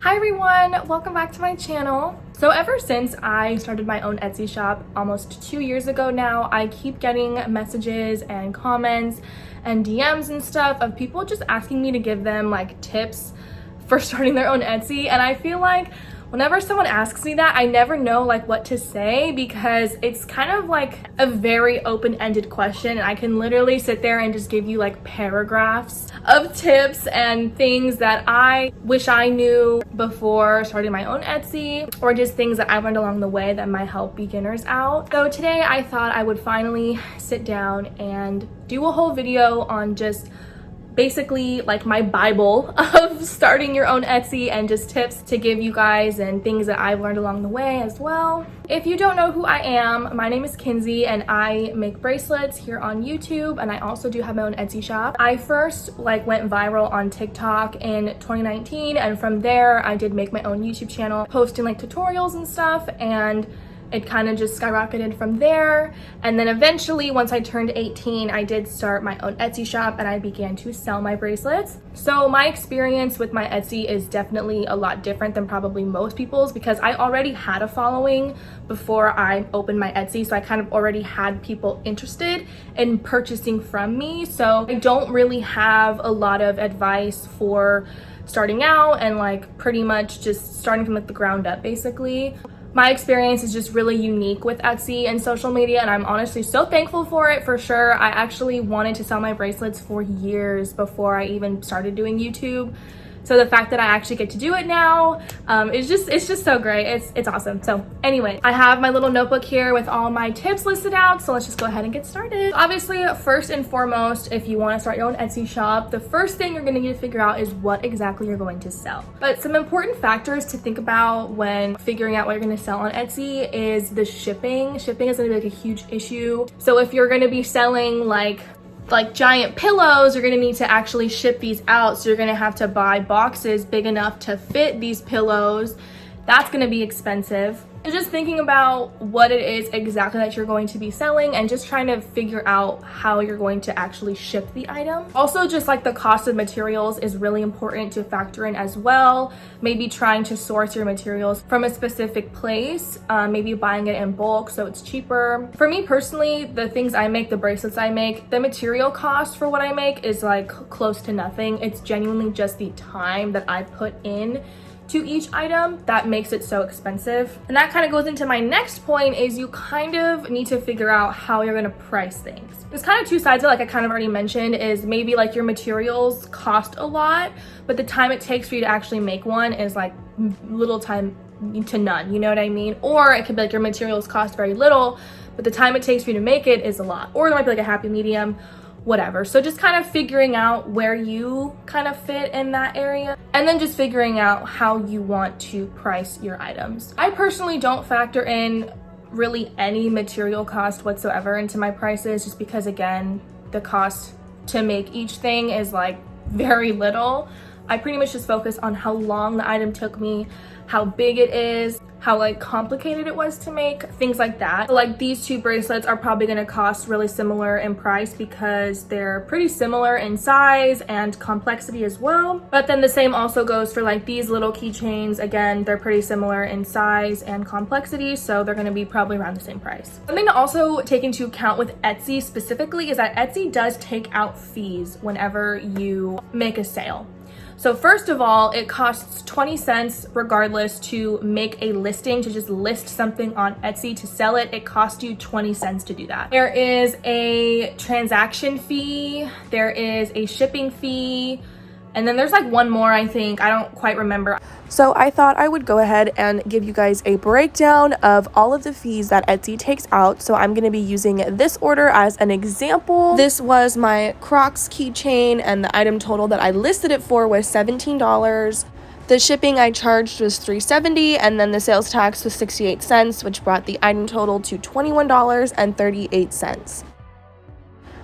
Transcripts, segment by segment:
Hi everyone, welcome back to my channel. So ever since I started my own Etsy shop almost 2 years ago now, I keep getting messages and comments and DMs and stuff of people just asking me to give them like tips for starting their own Etsy, and I feel like whenever someone asks me that, I never know like what to say because it's kind of like a very open-ended question, and I can literally sit there and just give you like paragraphs of tips and things that I wish I knew before starting my own Etsy, or just things that I learned along the way that might help beginners out. So today I thought I would finally sit down and do a whole video on just basically like my Bible of starting your own Etsy and just tips to give you guys and things that I've learned along the way as well. If you don't know who I am, my name is Kinsey and I make bracelets here on YouTube, and I also do have my own Etsy shop. I first went viral on TikTok in 2019, and from there I did make my own YouTube channel posting like tutorials and stuff, and it kind of just skyrocketed from there. And then eventually, once I turned 18, I did start my own Etsy shop and I began to sell my bracelets. So my experience with my Etsy is definitely a lot different than probably most people's, because I already had a following before I opened my Etsy. So I kind of already had people interested in purchasing from me. So I don't really have a lot of advice for starting out and like pretty much just starting from like the ground up basically. My experience is just really unique with Etsy and social media, and I'm honestly so thankful for it, for sure. I actually wanted to sell my bracelets for years before I even started doing YouTube. So the fact that I actually get to do it now, it's just so great. It's awesome. So anyway, I have my little notebook here with all my tips listed out. So let's just go ahead and get started. Obviously, first and foremost, if you want to start your own Etsy shop, the first thing you're going to need to figure out is what exactly you're going to sell. But some important factors to think about when figuring out what you're going to sell on Etsy is the shipping. Shipping is going to be like a huge issue. So if you're going to be selling like giant pillows, you're gonna need to actually ship these out. So you're gonna have to buy boxes big enough to fit these pillows. That's gonna be expensive. So just thinking about what it is exactly that you're going to be selling and just trying to figure out how you're going to actually ship the item. Also, just like the cost of materials is really important to factor in as well. Maybe trying to source your materials from a specific place, maybe buying it in bulk so it's cheaper. For me personally, the things I make, the bracelets I make, the material cost for what I make is like close to nothing. It's genuinely just the time that I put in to each item that makes it so expensive. And that kind of goes into my next point, is you kind of need to figure out how you're gonna price things. There's kind of two sides of it, like I kind of already mentioned, is maybe like your materials cost a lot, but the time it takes for you to actually make one is like little time to none, you know what I mean? Or it could be like your materials cost very little, but the time it takes for you to make it is a lot. Or there might be like a happy medium, whatever. So just kind of figuring out where you kind of fit in that area, and then just figuring out how you want to price your items. I personally don't factor in really any material cost whatsoever into my prices, just because again, the cost to make each thing is like very little. I pretty much just focus on how long the item took me, how big it is, how like complicated it was to make, things like that. Like these two bracelets are probably going to cost really similar in price because they're pretty similar in size and complexity as well. But then the same also goes for like these little keychains. Again, they're pretty similar in size and complexity, so they're going to be probably around the same price. Something to also take into account with Etsy specifically is that Etsy does take out fees whenever you make a sale. So first of all, it costs 20 cents regardless to make a listing, to just list something on Etsy to sell it. It costs you 20 cents to do that. There is a transaction fee, there is a shipping fee, and then there's like one more, I think. I don't quite remember. So I thought I would go ahead and give you guys a breakdown of all of the fees that Etsy takes out. So I'm going to be using this order as an example. This was my Crocs keychain, and the item total that I listed it for was $17. The shipping I charged was $3.70, and then the sales tax was 68 cents, which brought the item total to $21.38.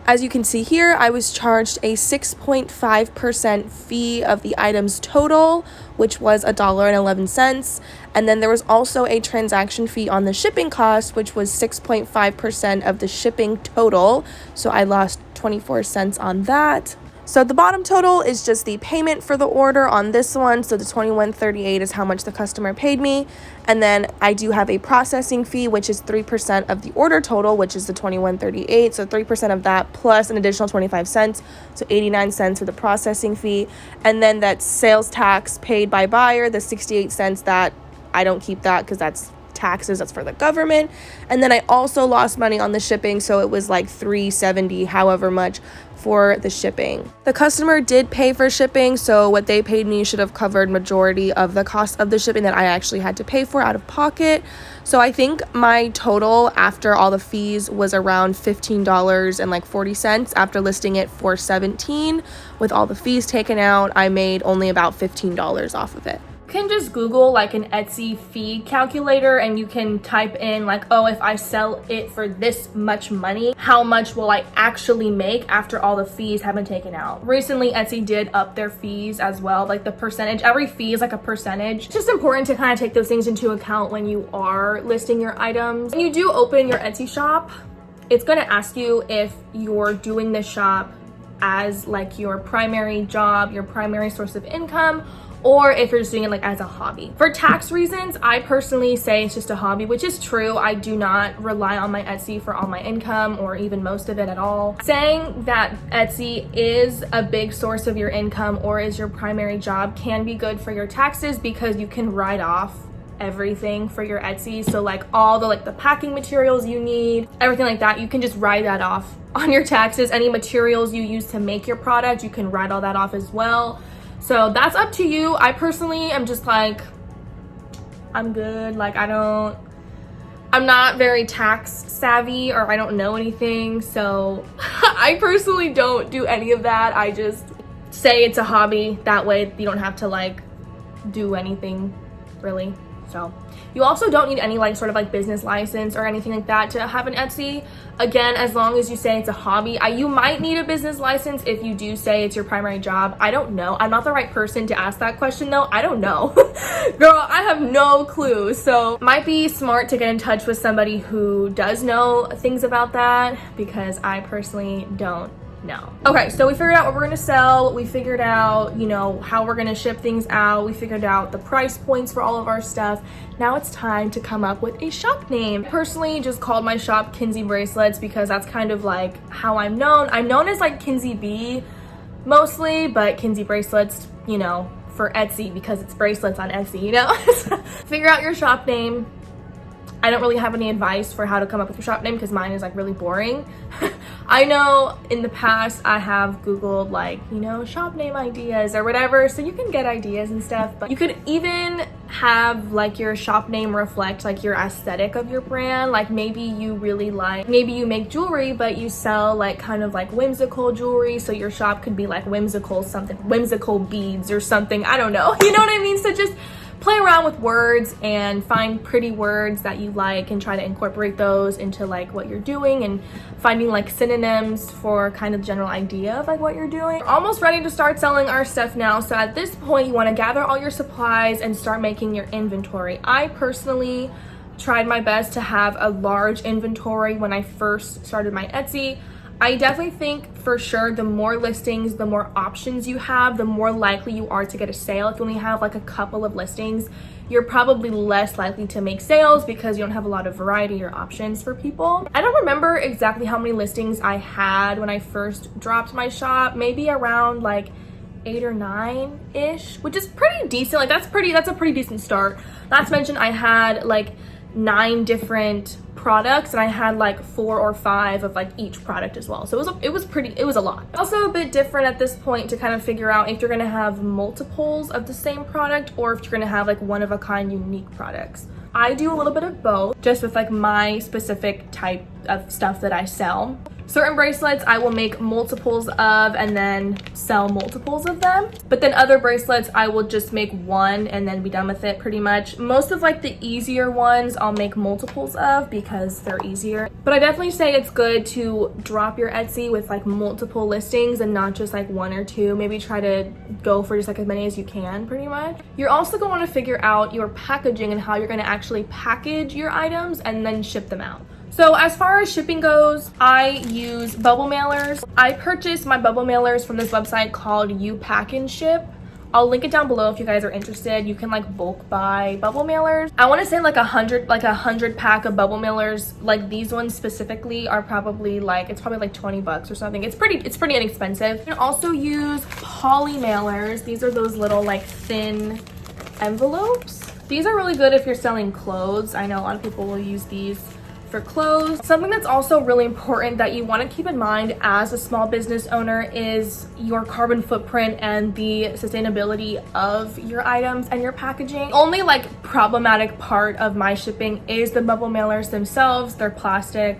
As you can see here, I was charged a 6.5% fee of the item's total, which was $1.11. And then there was also a transaction fee on the shipping cost, which was 6.5% of the shipping total. So I lost 24 cents on that. So the bottom total is just the payment for the order on this one. So the $21.38 is how much the customer paid me. And then I do have a processing fee, which is 3% of the order total, which is the $21.38. So 3% of that plus an additional 25 cents. So 89 cents for the processing fee. And then that sales tax paid by buyer, the 68 cents, that I don't keep that because that's taxes, that's for the government. And then I also lost money on the shipping, so it was like $3.70, however much, for the shipping. The customer did pay for shipping, so what they paid me should have covered majority of the cost of the shipping that I actually had to pay for out of pocket. So I think my total after all the fees was around $15.40 after listing it for $17. With all the fees taken out, I made only about $15 off of it. You can just Google like an Etsy fee calculator and you can type in like, oh, if I sell it for this much money, how much will I actually make after all the fees have been taken out? Recently, Etsy did up their fees as well, like the percentage. Every fee is like a percentage. It's just important to kind of take those things into account when you are listing your items. When you do open your Etsy shop, it's going to ask you if you're doing this shop as like your primary job, your primary source of income, or if you're just doing it like as a hobby. For tax reasons, I personally say it's just a hobby, which is true. I do not rely on my Etsy for all my income or even most of it at all. Saying that Etsy is a big source of your income or is your primary job can be good for your taxes because you can write off everything for your Etsy. So like all the the packing materials you need, everything like that, you can just write that off on your taxes. Any materials you use to make your product, you can write all that off as well. So that's up to you. I personally am just like, I'm good. Like I'm not very tax savvy, or I don't know anything. So I personally don't do any of that. I just say it's a hobby. That way you don't have to like do anything really. So you also don't need any like sort of like business license or anything like that to have an Etsy. Again, as long as you say it's a hobby. You might need a business license if you do say it's your primary job. I don't know. I'm not the right person to ask that question though. I don't know. Girl, I have no clue. So might be smart to get in touch with somebody who does know things about that, because I personally don't know. Okay, so we figured out what we're gonna sell. We figured out, how we're gonna ship things out. We figured out the price points for all of our stuff. Now it's time to come up with a shop name. I personally just called my shop Kinsey Bracelets because that's kind of like how I'm known. I'm known as like Kinsey B mostly, but Kinsey Bracelets, for Etsy because it's bracelets on Etsy, Figure out your shop name. I don't really have any advice for how to come up with your shop name because mine is like really boring. I know in the past I have Googled like, shop name ideas or whatever, so you can get ideas and stuff, but you could even have like your shop name reflect like your aesthetic of your brand. Like maybe you make jewelry, but you sell like kind of like whimsical jewelry, so your shop could be like whimsical beads or something. I don't know. You know what I mean? So just play around with words and find pretty words that you like and try to incorporate those into like what you're doing, and finding like synonyms for kind of general idea of like what you're doing. We're almost ready to start selling our stuff now. So at this point you want to gather all your supplies and start making your inventory. I personally tried my best to have a large inventory when I first started my Etsy. I definitely think for sure the more listings, the more options you have, the more likely you are to get a sale. If you only have like a couple of listings, you're probably less likely to make sales because you don't have a lot of variety or options for people. I don't remember exactly how many listings I had when I first dropped my shop, maybe around like 8 or 9-ish, which is pretty decent. Like that's a pretty decent start. Not to mention I had like 9 different products and I had like 4 or 5 of like each product as well. So it was a lot. Also a bit different at this point to kind of figure out if you're gonna have multiples of the same product or if you're gonna have like one of a kind unique products. I do a little bit of both, just with like my specific type of stuff that I sell. Certain bracelets I will make multiples of and then sell multiples of them. But then other bracelets I will just make one and then be done with it pretty much. Most of like the easier ones I'll make multiples of because they're easier. But I definitely say it's good to drop your Etsy with like multiple listings and not just like 1 or 2. Maybe try to go for just like as many as you can pretty much. You're also going to want to figure out your packaging and how you're going to actually package your items and then ship them out. So as far as shipping goes, I use bubble mailers. I purchased my bubble mailers from this website called You Pack and Ship. I'll link it down below if you guys are interested. You can like bulk buy bubble mailers. I want to say like a hundred pack of bubble mailers, like these ones specifically, are probably like, it's probably like 20 bucks or something. It's pretty inexpensive. You can also use poly mailers. These are those little like thin envelopes. These are really good if you're selling clothes. I know a lot of people will use these for clothes. Something that's also really important that you want to keep in mind as a small business owner is your carbon footprint and the sustainability of your items and your packaging. Only like problematic part of my shipping is the bubble mailers themselves. They're plastic.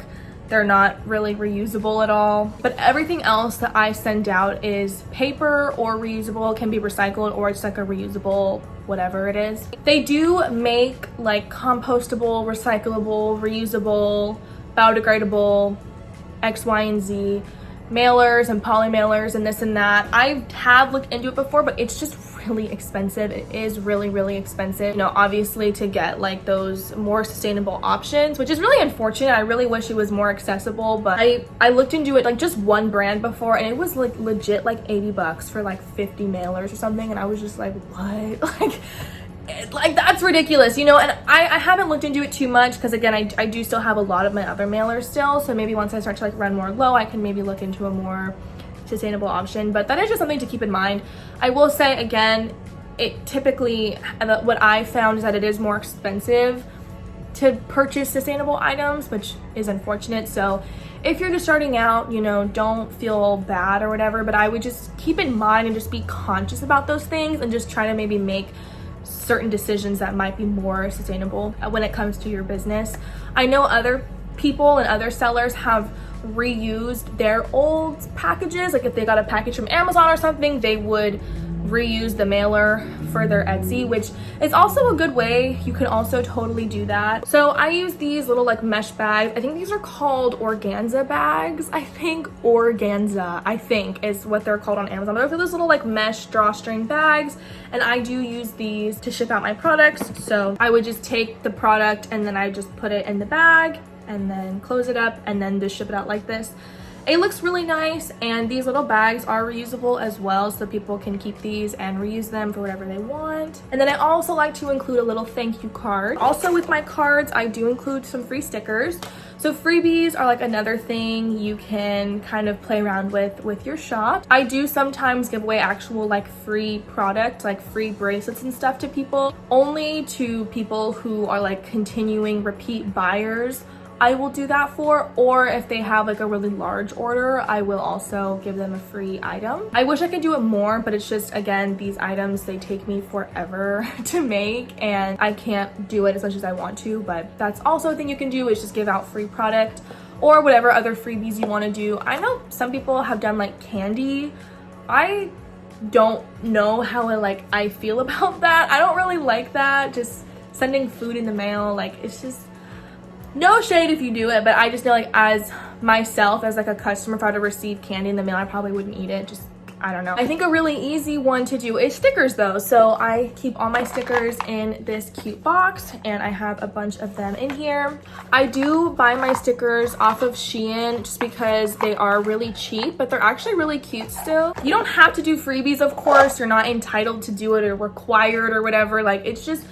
They're not really reusable at all. But everything else that I send out is paper or reusable, can be recycled, or it's like a reusable whatever it is. They do make like compostable, recyclable, reusable, biodegradable, X, Y, and Z mailers and poly mailers and this and that. I have looked into it before, but it's just really expensive. It is really expensive, you know, obviously, to get like those more sustainable options, which is really unfortunate. I really wish it was more accessible, but I looked into it, like just one brand before, and it was like legit like 80 bucks for like 50 mailers or something, and I was just like, what? Like that's ridiculous, you know. And I haven't looked into it too much because again, I do still have a lot of my other mailers still, so maybe once I start to like run more low, I can maybe look into a more sustainable option. But that is just something to keep in mind. I will say again, it typically, what I found is that it is more expensive to purchase sustainable items, which is unfortunate. So if you're just starting out, you know, don't feel bad or whatever, but I would just keep in mind and just be conscious about those things and just try to maybe make certain decisions that might be more sustainable when it comes to your business. I know other people and other sellers have reused their old packages. Like if they got a package from Amazon or something, they would reuse the mailer for their Etsy, which is also a good way. You can also totally do that. So I use these little like mesh bags. I think these are called organza bags. Organza, I think is what they're called on Amazon. But they're those little like mesh drawstring bags, and I do use these to ship out my products. So I would just take the product and then I just put it in the bag and then close it up and then just ship it out like this. It looks really nice, and these little bags are reusable as well, so people can keep these and reuse them for whatever they want. And then I also like to include a little thank you card. Also with my cards, I do include some free stickers. So freebies are like another thing you can kind of play around with your shop. I do sometimes give away actual like free product, like free bracelets and stuff to people, only to people who are like continuing repeat buyers. I will do that for, or if they have like a really large order, I will also give them a free item. I wish I could do it more, but it's just, again, these items, they take me forever to make and I can't do it as much as I want to. But that's also a thing you can do, is just give out free product or whatever other freebies you want to do. I know some people have done like candy. I don't know how I feel about that. I don't really like that, just sending food in the mail. Like, it's just, no shade if you do it, but I just know, like, as myself, as like a customer, if I were to receive candy in the mail, I probably wouldn't eat it. Just, I don't know. I think a really easy one to do is stickers though. So I keep all my stickers in this cute box, and I have a bunch of them in here. I do buy my stickers off of Shein just because they are really cheap, but they're actually really cute still. You don't have to do freebies, of course. You're not entitled to do it or required or whatever. Like, it's just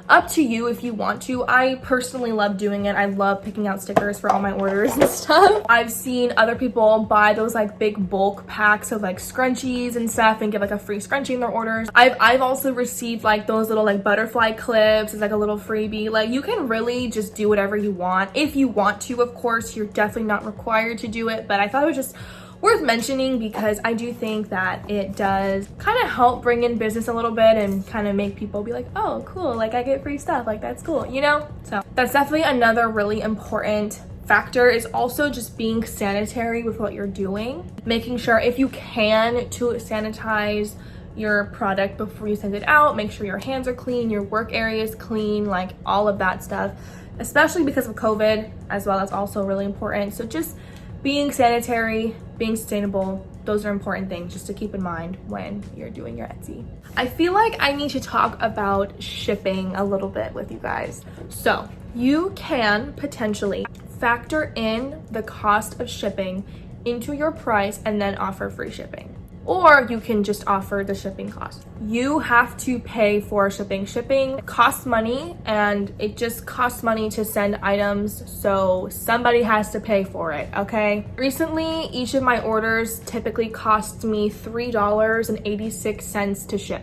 up to you if you want to. I personally love doing it. I love picking out stickers for all my orders and stuff. I've seen other people buy those like big bulk packs of like scrunchies and stuff and get like a free scrunchie in their orders. I've also received like those little like butterfly clips as like a little freebie. Like, you can really just do whatever you want. If you want to, of course, you're definitely not required to do it, but I thought it was just worth mentioning because I do think that it does kind of help bring in business a little bit and kind of make people be like, oh, cool, like I get free stuff, like that's cool, you know? So that's definitely another really important factor, is also just being sanitary with what you're doing. Making sure, if you can, to sanitize your product before you send it out. Make sure your hands are clean, your work area is clean, like all of that stuff, especially because of COVID as well. That's also really important. So just being sanitary, being sustainable, those are important things just to keep in mind when you're doing your Etsy. I feel like I need to talk about shipping a little bit with you guys. So you can potentially factor in the cost of shipping into your price and then offer free shipping. Or you can just offer the shipping cost. You have to pay for shipping. Shipping costs money, and it just costs money to send items, so somebody has to pay for it, okay? Recently, each of my orders typically costs me $3.86 to ship.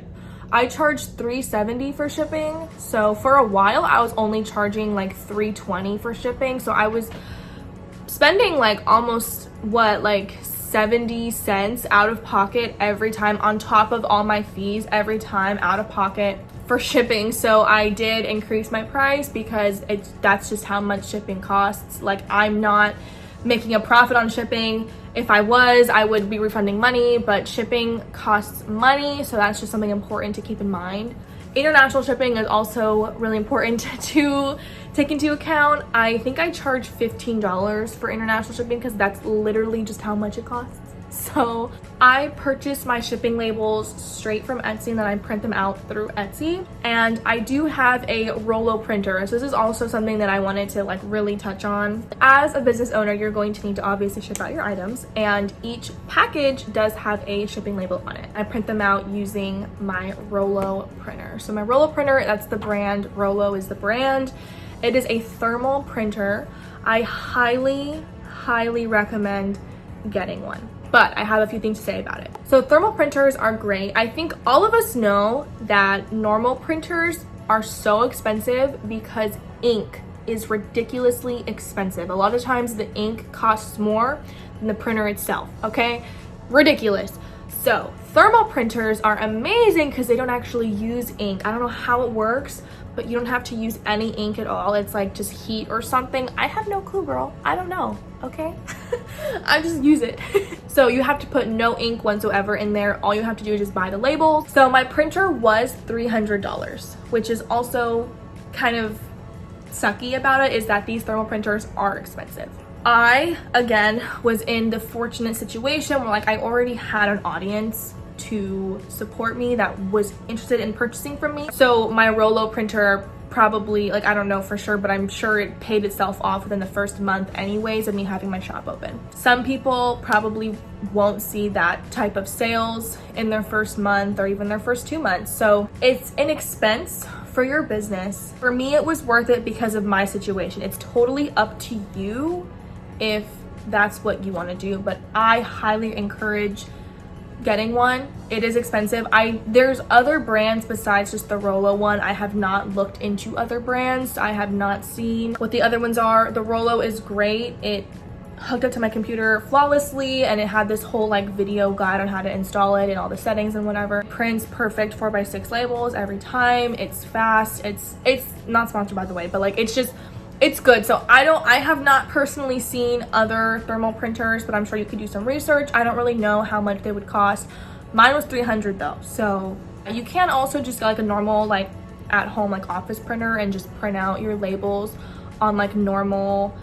I charge $3.70 for shipping, so for a while I was only charging like $3.20 for shipping, so I was spending like almost like 70 cents out of pocket every time, on top of all my fees every time out of pocket for shipping. So I did increase my price because that's just how much shipping costs. Like, I'm not making a profit on shipping. If I was, I would be refunding money, but shipping costs money, so that's just something important to keep in mind. International shipping is also really important to take into account. I think I charge $15 for international shipping because that's literally just how much it costs. So I purchase my shipping labels straight from Etsy, and then I print them out through Etsy. And I do have a Rollo printer. So this is also something that I wanted to like really touch on. As a business owner, you're going to need to obviously ship out your items, and each package does have a shipping label on it. I print them out using my Rollo printer. So my Rollo printer, that's the brand. Rollo is the brand. It is a thermal printer. I highly recommend getting one, but I have a few things to say about it. So thermal printers are great. I think all of us know that normal printers are so expensive because ink is ridiculously expensive. A lot of times the ink costs more than the printer itself, okay? Ridiculous. So thermal printers are amazing because they don't actually use ink. I don't know how it works, but you don't have to use any ink at all. It's like just heat or something. I have no clue, girl. I don't know, okay? I just use it. So you have to put no ink whatsoever in there. All you have to do is just buy the label. So my printer was $300, which is also kind of sucky about it, is that these thermal printers are expensive. I, again, was in the fortunate situation where like I already had an audience to support me that was interested in purchasing from me. So my Rollo printer probably, like, I don't know for sure, but I'm sure it paid itself off within the first month anyways of me having my shop open. Some people probably won't see that type of sales in their first month or even their first 2 months. So it's an expense for your business. For me, it was worth it because of my situation. It's totally up to you if that's what you want to do, but I highly encourage getting one. It is expensive. There's other brands besides just the Rollo one. I have not looked into other brands. I have not seen what the other ones are. The Rollo is great. It hooked up to my computer flawlessly, and it had this whole like video guide on how to install it and all the settings and whatever. Prints perfect 4x6 labels every time. It's fast. It's not sponsored, by the way, but like it's good. So I have not personally seen other thermal printers, but I'm sure you could do some research. I don't really know how much they would cost. Mine was $300 though. So you can also just get like a normal like at home like office printer and just print out your labels on like normal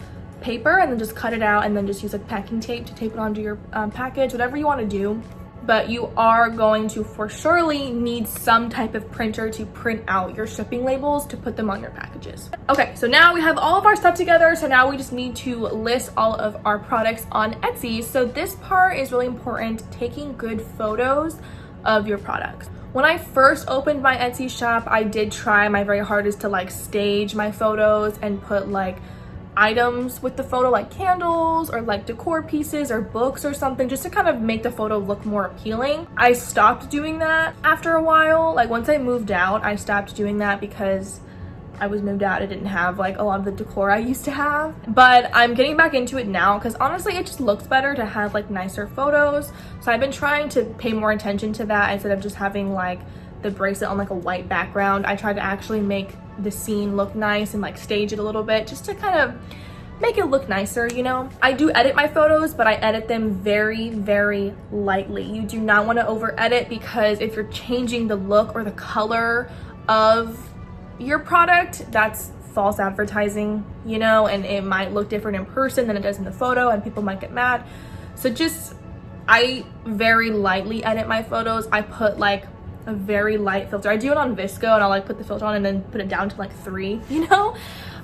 paper and then just cut it out and then just use like packing tape to tape it onto your package, whatever you want to do. But you are going to for surely need some type of printer to print out your shipping labels to put them on your packages. Okay, so now we have all of our stuff together. So now we just need to list all of our products on Etsy. So this part is really important, taking good photos of your products. When I first opened my Etsy shop, I did try my very hardest to like stage my photos and put like items with the photo, like candles or like decor pieces or books or something, just to kind of make the photo look more appealing. I stopped doing that after a while. Like once I moved out, I stopped doing that because I was moved out. I didn't have like a lot of the decor I used to have, but I'm getting back into it now because honestly it just looks better to have like nicer photos. So I've been trying to pay more attention to that instead of just having like the bracelet on like a white background. I tried to actually make the scene look nice and like stage it a little bit just to kind of make it look nicer, you know? I do edit my photos, but I edit them very lightly. You do not want to over edit, because if you're changing the look or the color of your product, that's false advertising, you know, and it might look different in person than it does in the photo and people might get mad. So I very lightly edit my photos. I put like a very light filter. I do it on Visco, and I'll like put the filter on and then put it down to like 3, you know.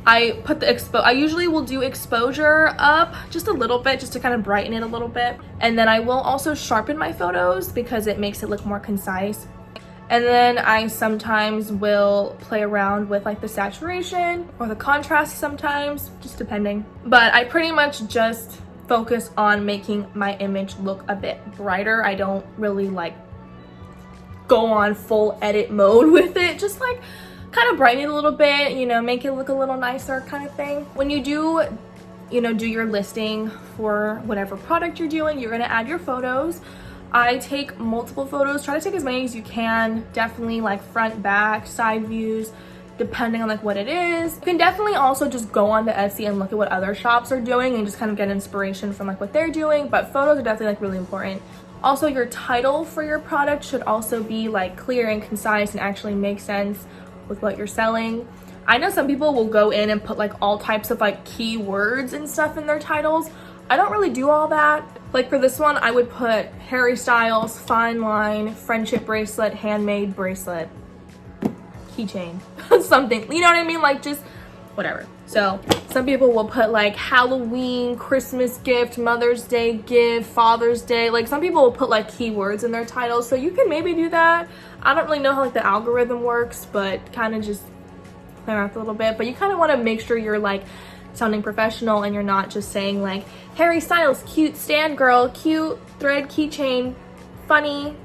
I put the I usually will do exposure up just a little bit, just to kind of brighten it a little bit. And then I will also sharpen my photos because it makes it look more concise. And then I sometimes will play around with like the saturation or the contrast sometimes, just depending. But I pretty much just focus on making my image look a bit brighter. I don't really like go on full edit mode with it, just like kind of brighten it a little bit, you know, make it look a little nicer kind of thing. When you do, you know, do your listing for whatever product you're doing, you're gonna add your photos. I take multiple photos, try to take as many as you can, definitely like front, back, side views, depending on like what it is. You can definitely also just go onto Etsy and look at what other shops are doing and just kind of get inspiration from like what they're doing, but photos are definitely like really important. Also, your title for your product should also be like clear and concise and actually make sense with what you're selling. I know some people will go in and put like all types of like keywords and stuff in their titles. I don't really do all that. Like for this one, I would put Harry Styles, fine line, friendship bracelet, handmade bracelet, keychain, something, you know what I mean? Like just whatever. So some people will put like Halloween, Christmas gift, Mother's Day gift, Father's Day. Like some people will put like keywords in their titles. So you can maybe do that. I don't really know how like the algorithm works, but kind of just play around a little bit. But you kind of want to make sure you're like sounding professional and you're not just saying like Harry Styles, cute stand girl, cute thread keychain, funny,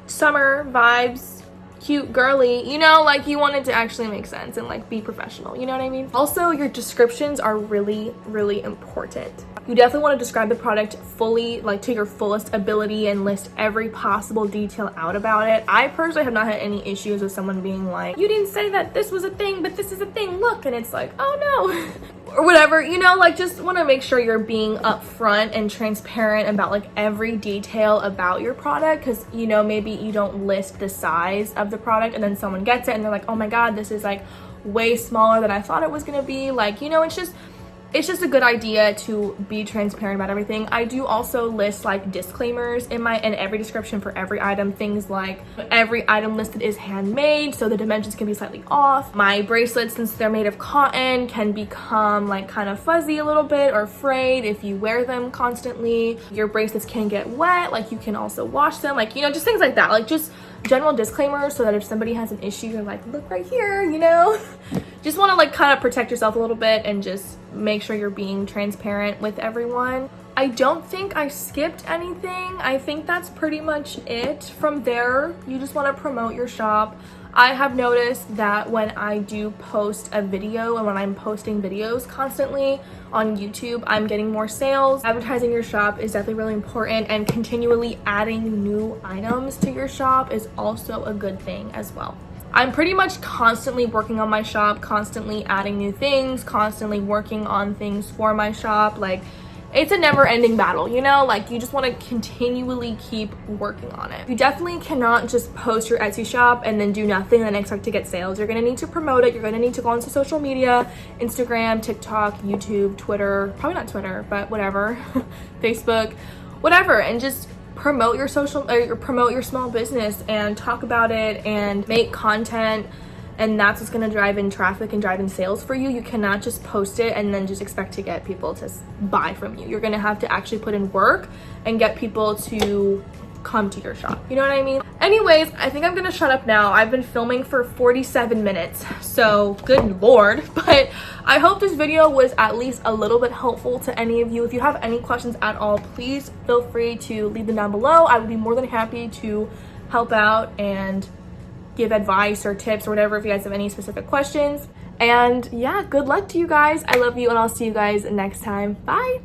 summer vibes, cute girly, you know, like you want it to actually make sense and like be professional, you know what I mean? Also, your descriptions are really, really important. You definitely want to describe the product fully, like to your fullest ability, and list every possible detail out about it. I personally have not had any issues with someone being like, you didn't say that this was a thing, but this is a thing, look, and it's like, oh no, or whatever, you know, like just want to make sure you're being upfront and transparent about like every detail about your product, because you know, maybe you don't list the size of the product and then someone gets it and they're like, oh my god, this is like way smaller than I thought it was gonna be. Like, you know, it's just a good idea to be transparent about everything. I do also list like disclaimers in every description for every item. Things like every item listed is handmade, so the dimensions can be slightly off. My bracelets, since they're made of cotton, can become like kind of fuzzy a little bit or frayed if you wear them constantly. Your bracelets can get wet, like you can also wash them, like, you know, just things like that. Like just general disclaimers so that if somebody has an issue, you're like, look right here, you know? Just want to like kind of protect yourself a little bit and just make sure you're being transparent with everyone. I don't think I skipped anything. I think that's pretty much it. From there, you just want to promote your shop. I have noticed that when I do post a video and when I'm posting videos constantly on YouTube, I'm getting more sales. Advertising your shop is definitely really important, and continually adding new items to your shop is also a good thing as well. I'm pretty much constantly working on my shop, constantly adding new things, constantly working on things for my shop. Like, it's a never-ending battle, you know? Like, you just want to continually keep working on it. You definitely cannot just post your Etsy shop and then do nothing and then expect to get sales. You're going to need to promote it. You're going to need to go onto social media, Instagram, TikTok, YouTube, Twitter, probably not Twitter, but whatever, Facebook, whatever, and just promote your promote your small business and talk about it and make content. And that's what's going to drive in traffic and drive in sales for you. You cannot just post it and then just expect to get people to buy from you. You're going to have to actually put in work and get people to come to your shop. You know what I mean? Anyways, I think I'm going to shut up now. I've been filming for 47 minutes, so good lord. But I hope this video was at least a little bit helpful to any of you. If you have any questions at all, please feel free to leave them down below. I would be more than happy to help out and give advice or tips or whatever if you guys have any specific questions. And yeah, good luck to you guys. I love you, and I'll see you guys next time. Bye.